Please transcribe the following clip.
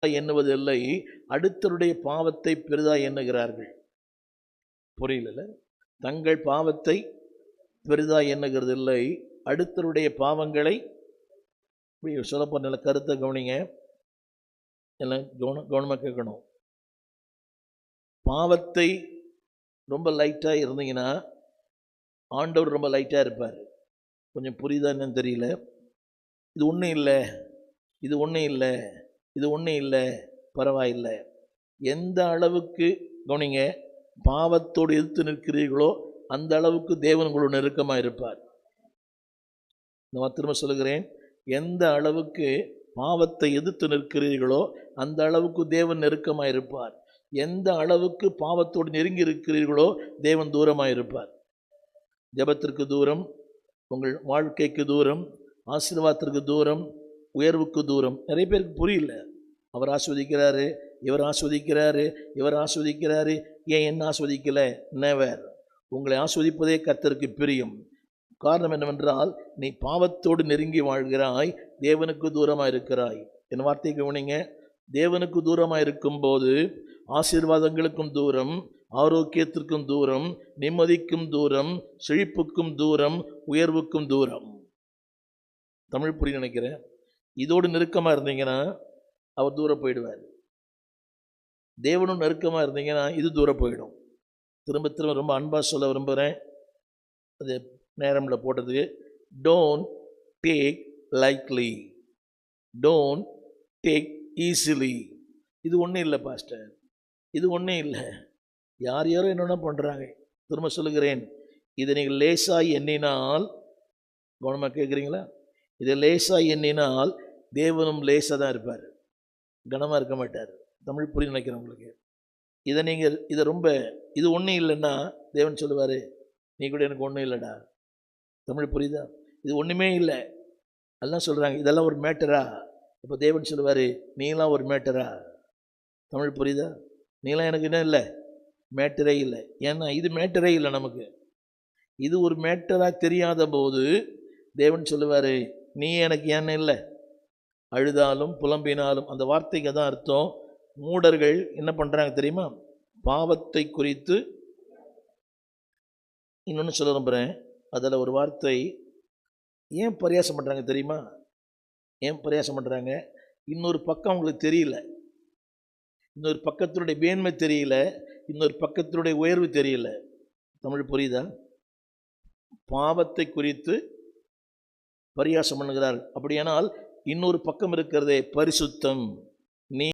எண்ணுவதில்லை, அடுத்தருடைய பாவத்தை பெரிதாய் எண்ணுகிறார்கள். புரியல? தங்கள் பாவத்தை பெரிதாய் எண்ணுகிறது இல்லை, அடுத்தருடைய பாவங்களை. சொல்லப்போ நல்ல கருத்தை கவனிங்க, எல்லாம் கவனமாக கேட்கணும். பாவத்தை ரொம்ப லைட்டாக இருந்தீங்கன்னா ஆண்டவர் ரொம்ப லைட்டாக இருப்பார். கொஞ்சம் புரியுதா என்னன்னு தெரியல. இது ஒன்றும் இல்லை, இது ஒன்றும் இல்லை, இது ஒன்றும் இல்லை, பரவாயில்லை. எந்த அளவுக்கு கவனிங்க பாவத்தோடு எதிர்த்து நிற்கிறீர்களோ அந்த அளவுக்கு தேவன் உங்களோட நெருக்கமாக இருப்பார். நான் திரும்ப சொல்லுகிறேன், எந்த அளவுக்கு பாவத்தை எதிர்த்து நிற்கிறீர்களோ அந்த அளவுக்கு தேவன் நெருக்கமாக இருப்பார். எந்த அளவுக்கு பாவத்தோடு நெருங்கி இருக்கிறீர்களோ தேவன் தூரமாக இருப்பார். ஜெபத்திற்கு தூரம், உங்கள் வாழ்க்கைக்கு தூரம், ஆசீர்வாதத்திற்கு தூரம், உயர்வுக்கு தூரம். நிறைய பேருக்கு புரியல. அவர் ஆஸ்வதிக்கிறாரு, இவர் ஆஸ்வதிக்கிறாரு, இவர் ஆஸ்வதிக்கிறாரு, ஏன் என்ன ஆஸ்வதிக்கல? நெவர். உங்களை ஆஸ்வதிப்பதே கர்த்தருக்கு பிரியம். காரணம் என்னவென்றால், நீ பாவத்தோடு நெருங்கி வாழ்கிறாய், தேவனுக்கு தூரமாக இருக்கிறாய். என் வார்த்தை கவனிங்க, தேவனுக்கு தூரமாக இருக்கும்போது ஆசீர்வாதங்களுக்கும் தூரம், ஆரோக்கியத்திற்கும் தூரம், நிம்மதிக்கும் தூரம், செழிப்புக்கும் தூரம், உயர்வுக்கும் தூரம். தமிழ் புரிய நினைக்கிறேன். இதோடு நெருக்கமாக இருந்தீங்கன்னா அவர் தூரம் போயிடுவார். தேவனும் நெருக்கமாக இருந்தீங்கன்னா இது தூரம் போயிடும். திரும்ப திரும்ப ரொம்ப அன்பாக சொல்ல விரும்புகிறேன், அது நேரமில் போட்டதுக்கு. Don't take likely, don't take easily. இது ஒன்றும் இல்லை பாஸ்டர், இது ஒன்றும் இல்லை. யார் யாரோ என்னென்ன பண்ணுறாங்க. திரும்ப சொல்லுகிறேன், இதை நீங்கள் லேசாக எண்ணினால், கவனமாக கேட்குறீங்களா? இதை லேசாக எண்ணினால் தேவனும் லேசாக தான் இருப்பார், கனமாக இருக்க மாட்டார். தமிழ் புரிய நினைக்கிறேன் உங்களுக்கு. இதை நீங்கள் இதை ரொம்ப இது ஒன்றும் இல்லைன்னா தேவன் சொல்லுவார், நீ கூட எனக்கு ஒன்றும் இல்லைடா. தமிழ் புரியுதா? இது ஒன்றுமே இல்லை. அதெல்லாம் சொல்கிறாங்க, இதெல்லாம் ஒரு மேட்டரா? இப்போ தேவன் சொல்லுவார், நீலாம் ஒரு மேட்டரா? தமிழ் புரியுதா? நீலாம் எனக்கு என்ன இல்லை, மேட்டரே இல்லை. ஏன்னா இது மேட்டரே இல்லை நமக்கு. இது ஒரு மேட்டராக தெரியாத போது தேவன் சொல்லுவார், நீ எனக்கு என்ன இல்லை. அழுதாலும் புலம்பினாலும், அந்த வார்த்தைக்கு தான் அர்த்தம். மூடர்கள் என்ன பண்ணுறாங்க தெரியுமா? பாவத்தை குறித்து இன்னொன்று சொல்ல விரும்புகிறேன். அதில் ஒரு வார்த்தை, ஏன் பரியாசம் பண்ணுறாங்க தெரியுமா? ஏன் பரியாசம் பண்ணுறாங்க? இன்னொரு பக்கம் அவங்களுக்கு தெரியல, இன்னொரு பக்கத்தினுடைய மேன்மை தெரியல, இன்னொரு பக்கத்தினுடைய உயர்வு தெரியல. தமிழ் புரியுதா? பாவத்தை குறித்து பரியாசம் பண்ணுகிறார்கள். அப்படியானால் இன்னொரு பக்கம் இருக்கிறதே பரிசுத்தம். நீ